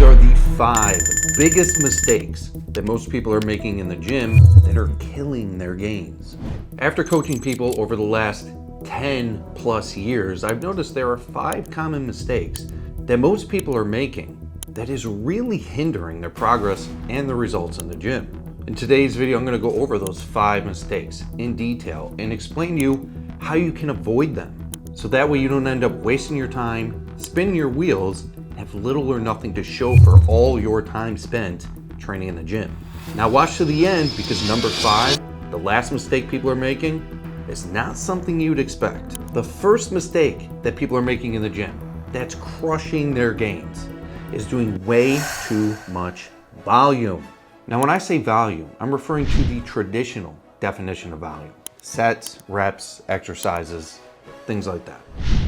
These are the 5 biggest mistakes that most people are making in the gym that are killing their gains. After coaching people over the last 10 plus years, I've noticed there are 5 common mistakes that most people are making that is really hindering their progress and the results in the gym. In today's video, I'm going to go over those 5 mistakes in detail and explain to you how you can avoid them. So that way you don't end up wasting your time, spinning your wheels, and have little or nothing to show for all your time spent training in the gym. Now watch to the end, because number 5, the last mistake people are making, is not something you'd expect. The first mistake that people are making in the gym that's crushing their gains is doing way too much volume. Now when I say volume, I'm referring to the traditional definition of volume. Sets, reps, exercises, things like that.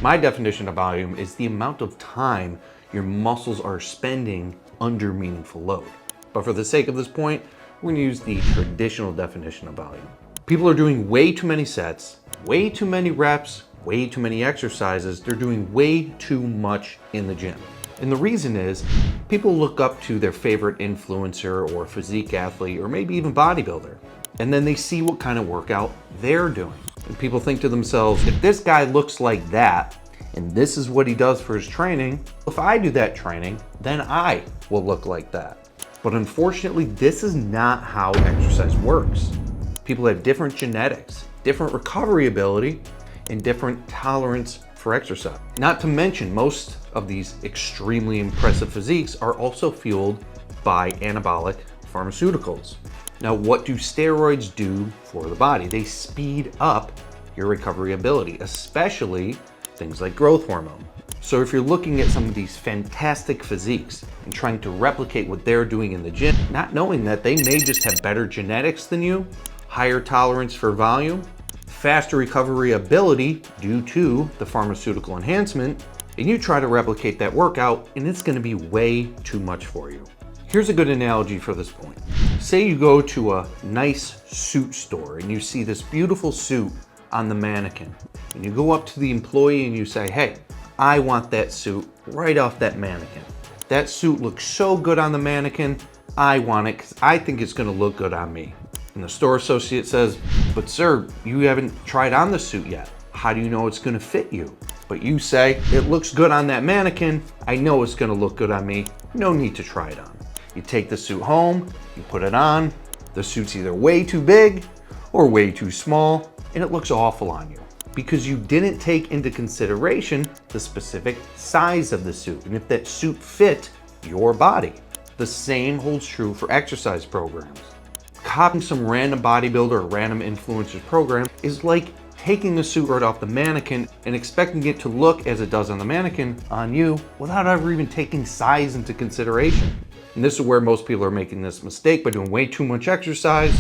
My definition of volume is the amount of time your muscles are spending under meaningful load. But for the sake of this point, we're gonna use the traditional definition of volume. People are doing way too many sets, way too many reps, way too many exercises. They're doing way too much in the gym. And the reason is, people look up to their favorite influencer or physique athlete or maybe even bodybuilder, and then they see what kind of workout they're doing. And people think to themselves, if this guy looks like that, and this is what he does for his training, if I do that training, then I will look like that. But unfortunately, this is not how exercise works. People have different genetics, different recovery ability, and different tolerance for exercise. Not to mention, most of these extremely impressive physiques are also fueled by anabolic pharmaceuticals. Now, what do steroids do for the body? They speed up your recovery ability, especially things like growth hormone. So if you're looking at some of these fantastic physiques and trying to replicate what they're doing in the gym, not knowing that they may just have better genetics than you, higher tolerance for volume, faster recovery ability due to the pharmaceutical enhancement, and you try to replicate that workout, and it's gonna be way too much for you. Here's a good analogy for this point. Say you go to a nice suit store and you see this beautiful suit on the mannequin, and you go up to the employee and you say, hey, I want that suit right off that mannequin. That suit looks so good on the mannequin, I want it because I think it's gonna look good on me. And the store associate says, but sir, you haven't tried on the suit yet. How do you know it's gonna fit you? But you say, it looks good on that mannequin, I know it's gonna look good on me, no need to try it on. You take the suit home, you put it on, the suit's either way too big or way too small, and it looks awful on you because you didn't take into consideration the specific size of the suit and if that suit fit your body. The same holds true for exercise programs. Copying some random bodybuilder or random influencer's program is like taking the suit right off the mannequin and expecting it to look as it does on the mannequin on you without ever even taking size into consideration. And this is where most people are making this mistake by doing way too much exercise,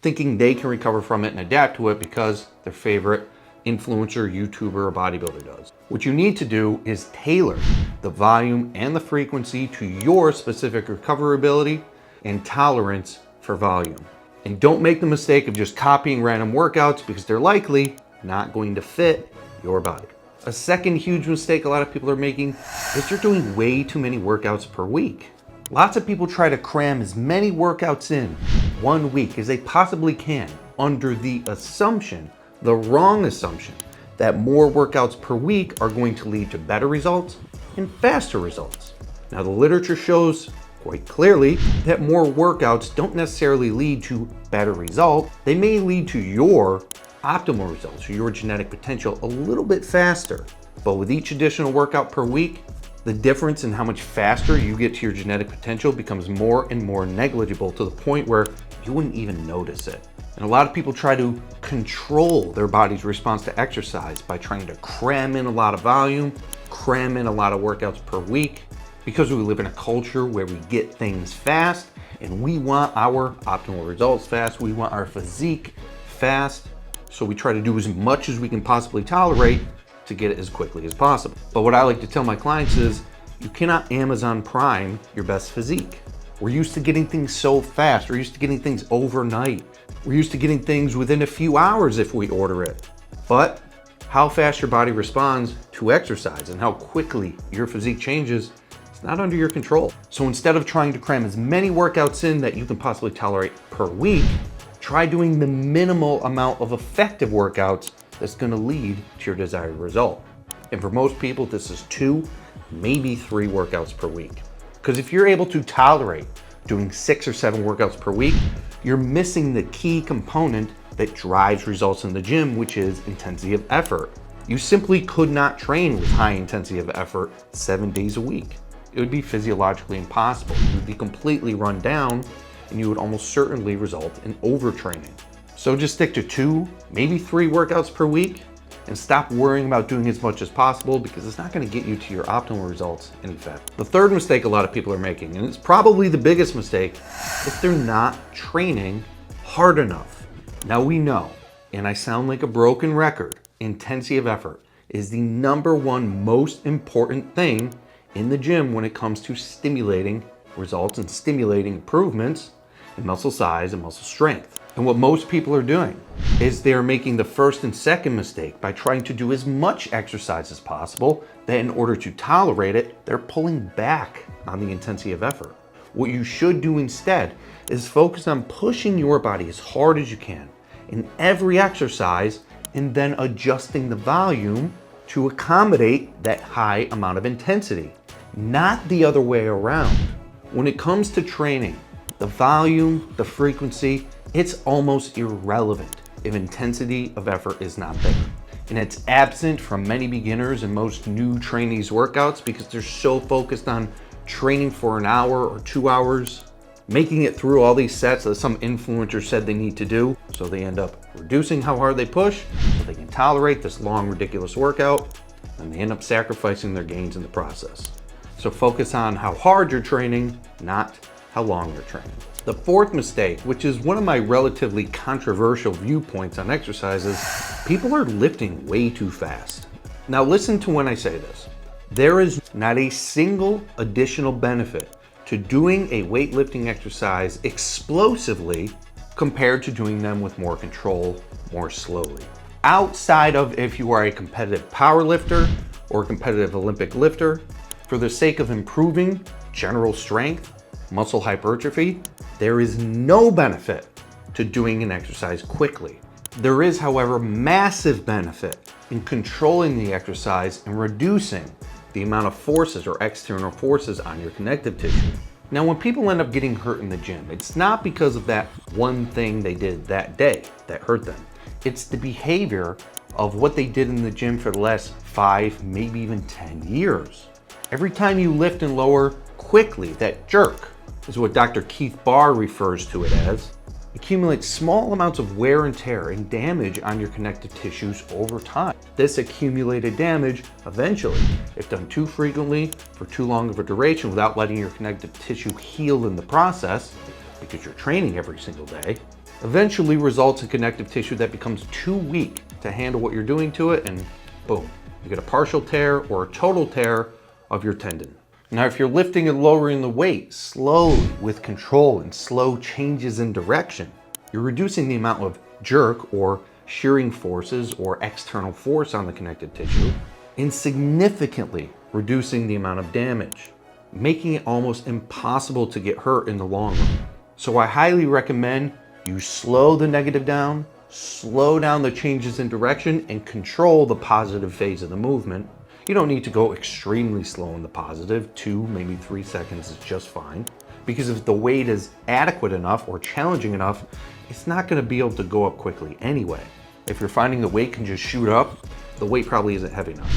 thinking they can recover from it and adapt to it because their favorite influencer, YouTuber, or bodybuilder does. What you need to do is tailor the volume and the frequency to your specific recovery ability and tolerance for volume. And don't make the mistake of just copying random workouts because they're likely not going to fit your body. A second huge mistake a lot of people are making is they're doing way too many workouts per week. Lots of people try to cram as many workouts in one week as they possibly can under the assumption, the wrong assumption, that more workouts per week are going to lead to better results and faster results. Now the literature shows quite clearly that more workouts don't necessarily lead to better results. They may lead to your optimal results or your genetic potential a little bit faster. But with each additional workout per week, the difference in how much faster you get to your genetic potential becomes more and more negligible to the point where you wouldn't even notice it. And a lot of people try to control their body's response to exercise by trying to cram in a lot of volume, cram in a lot of workouts per week, because we live in a culture where we get things fast and we want our optimal results fast. We want our physique fast. So we try to do as much as we can possibly tolerate to get it as quickly as possible. But what I like to tell my clients is, you cannot Amazon Prime your best physique. We're used to getting things so fast. We're used to getting things overnight. We're used to getting things within a few hours if we order it. But how fast your body responds to exercise and how quickly your physique changes, it's It's not under your control. So instead of trying to cram as many workouts in that you can possibly tolerate per week, try doing the minimal amount of effective workouts that's gonna lead to your desired result. And for most people, this is 2, maybe 3 workouts per week. Because if you're able to tolerate doing 6 or 7 workouts per week, you're missing the key component that drives results in the gym, which is intensity of effort. You simply could not train with high intensity of effort 7 days a week. It would be physiologically impossible. You would be completely run down and you would almost certainly result in overtraining. So just stick to 2, maybe 3 workouts per week and stop worrying about doing as much as possible because it's not gonna get you to your optimal results any faster. The third mistake a lot of people are making, and it's probably the biggest mistake, is they're not training hard enough. Now we know, and I sound like a broken record, intensity of effort is the #1 most important thing in the gym when it comes to stimulating results and stimulating improvements in muscle size and muscle strength. And what most people are doing is they're making the first and second mistake by trying to do as much exercise as possible, that in order to tolerate it, they're pulling back on the intensity of effort. What you should do instead is focus on pushing your body as hard as you can in every exercise and then adjusting the volume to accommodate that high amount of intensity, not the other way around. When it comes to training, the volume, the frequency, it's almost irrelevant if intensity of effort is not there. And it's absent from many beginners and most new trainees' workouts because they're so focused on training for an hour or 2 hours, making it through all these sets that some influencer said they need to do. So they end up reducing how hard they push so they can tolerate this long, ridiculous workout, and they end up sacrificing their gains in the process. So focus on how hard you're training, not how long you're training. The fourth mistake, which is one of my relatively controversial viewpoints on exercises, people are lifting way too fast. Now listen to when I say this. There is not a single additional benefit to doing a weightlifting exercise explosively compared to doing them with more control, more slowly. Outside of if you are a competitive power lifter or a competitive Olympic lifter, for the sake of improving general strength, muscle hypertrophy, there is no benefit to doing an exercise quickly. There is, however, massive benefit in controlling the exercise and reducing the amount of forces or external forces on your connective tissue. Now, when people end up getting hurt in the gym, it's not because of that one thing they did that day that hurt them. It's the behavior of what they did in the gym for the last 5, maybe even 10 years. Every time you lift and lower quickly, that jerk is what Dr. Keith Barr refers to it as, accumulates small amounts of wear and tear and damage on your connective tissues over time. This accumulated damage eventually, if done too frequently for too long of a duration without letting your connective tissue heal in the process, because you're training every single day, eventually results in connective tissue that becomes too weak to handle what you're doing to it, and boom, you get a partial tear or a total tear of your tendon. Now, if you're lifting and lowering the weight slowly with control and slow changes in direction, you're reducing the amount of jerk or shearing forces or external force on the connective tissue and significantly reducing the amount of damage, making it almost impossible to get hurt in the long run. So I highly recommend you slow the negative down, slow down the changes in direction, and control the positive phase of the movement. You don't need to go extremely slow in the positive, 2, maybe 3 seconds is just fine. Because if the weight is adequate enough or challenging enough, it's not gonna be able to go up quickly anyway. If you're finding the weight can just shoot up, the weight probably isn't heavy enough.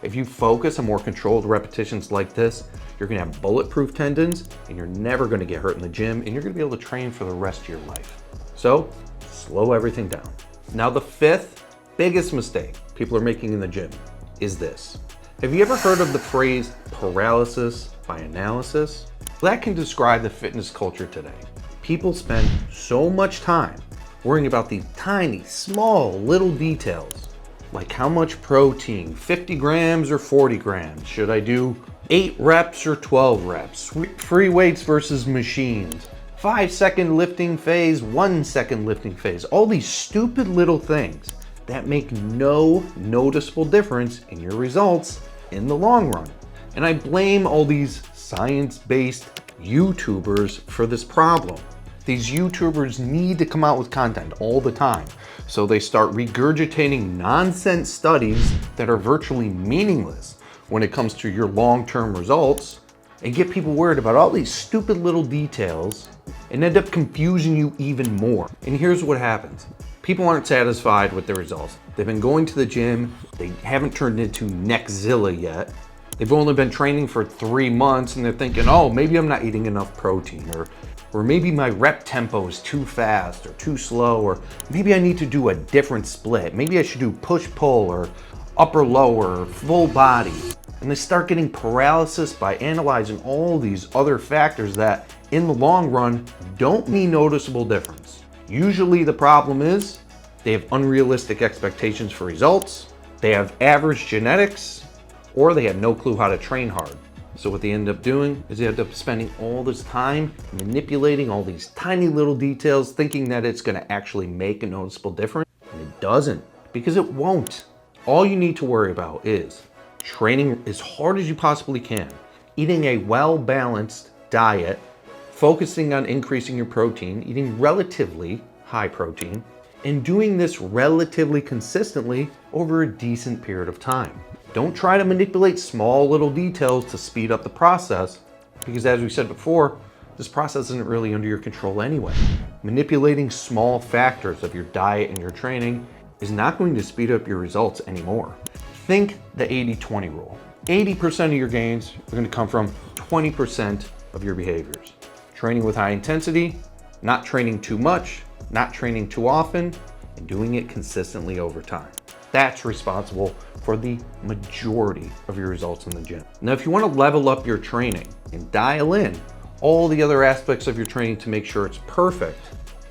If you focus on more controlled repetitions like this, you're gonna have bulletproof tendons and you're never gonna get hurt in the gym and you're gonna be able to train for the rest of your life. So, slow everything down. Now the fifth biggest mistake people are making in the gym is this. Have you ever heard of the phrase paralysis by analysis? That can describe the fitness culture today. People spend so much time worrying about these tiny, small, little details, like how much protein, 50 grams or 40 grams? Should I do 8 reps or 12 reps? Free weights versus machines? 5-second lifting phase, 1-second lifting phase? All these stupid little things that make no noticeable difference in your results in the long run. And I blame all these science-based YouTubers for this problem. These YouTubers need to come out with content all the time. So they start regurgitating nonsense studies that are virtually meaningless when it comes to your long-term results, and get people worried about all these stupid little details and end up confusing you even more. And here's what happens. People aren't satisfied with their results. They've been going to the gym, they haven't turned into Neckzilla yet. They've only been training for 3 months and they're thinking, oh, maybe I'm not eating enough protein, or maybe my rep tempo is too fast or too slow, or maybe I need to do a different split. Maybe I should do push-pull or upper-lower or full body. And they start getting paralysis by analyzing all these other factors that, in the long run, don't mean noticeable difference. Usually the problem is they have unrealistic expectations for results, they have average genetics, or they have no clue how to train hard. So what they end up doing is they end up spending all this time manipulating all these tiny little details, thinking that it's going to actually make a noticeable difference. And it doesn't, because it won't. All you need to worry about is training as hard as you possibly can, eating a well-balanced diet, focusing on increasing your protein, eating relatively high protein, and doing this relatively consistently over a decent period of time. Don't try to manipulate small little details to speed up the process, because as we said before, this process isn't really under your control anyway. Manipulating small factors of your diet and your training is not going to speed up your results anymore. Think the 80-20 rule. 80% of your gains are going to come from 20% of your behaviors. Training with high intensity, not training too much, not training too often, and doing it consistently over time. That's responsible for the majority of your results in the gym. Now, if you want to level up your training and dial in all the other aspects of your training to make sure it's perfect,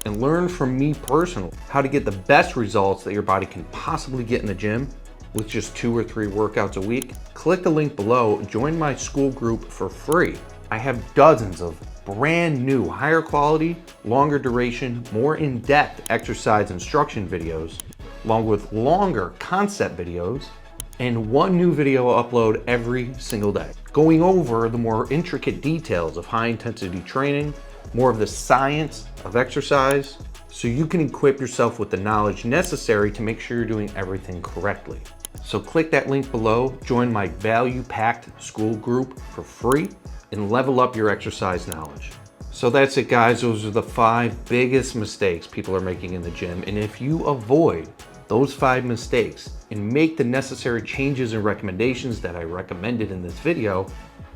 and learn from me personally how to get the best results that your body can possibly get in the gym with just 2 or 3 workouts a week, click the link below, join my school group for free. I have dozens of brand new, higher quality, longer duration, more in-depth exercise instruction videos, along with longer concept videos, and 1 new video upload every single day, going over the more intricate details of high intensity training, more of the science of exercise, so you can equip yourself with the knowledge necessary to make sure you're doing everything correctly. So click that link below, join my value-packed school group for free, and level up your exercise knowledge. So that's it, guys. Those are the 5 biggest mistakes people are making in the gym. And if you avoid those 5 mistakes and make the necessary changes and recommendations that I recommended in this video,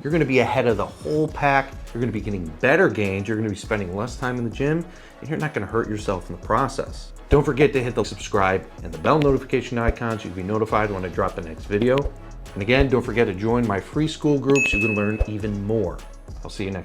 you're gonna be ahead of the whole pack. You're gonna be getting better gains. You're gonna be spending less time in the gym, and you're not gonna hurt yourself in the process. Don't forget to hit the subscribe and the bell notification icon so you can be notified when I drop the next video. And again, don't forget to join my free school group so you can learn even more. I'll see you next time.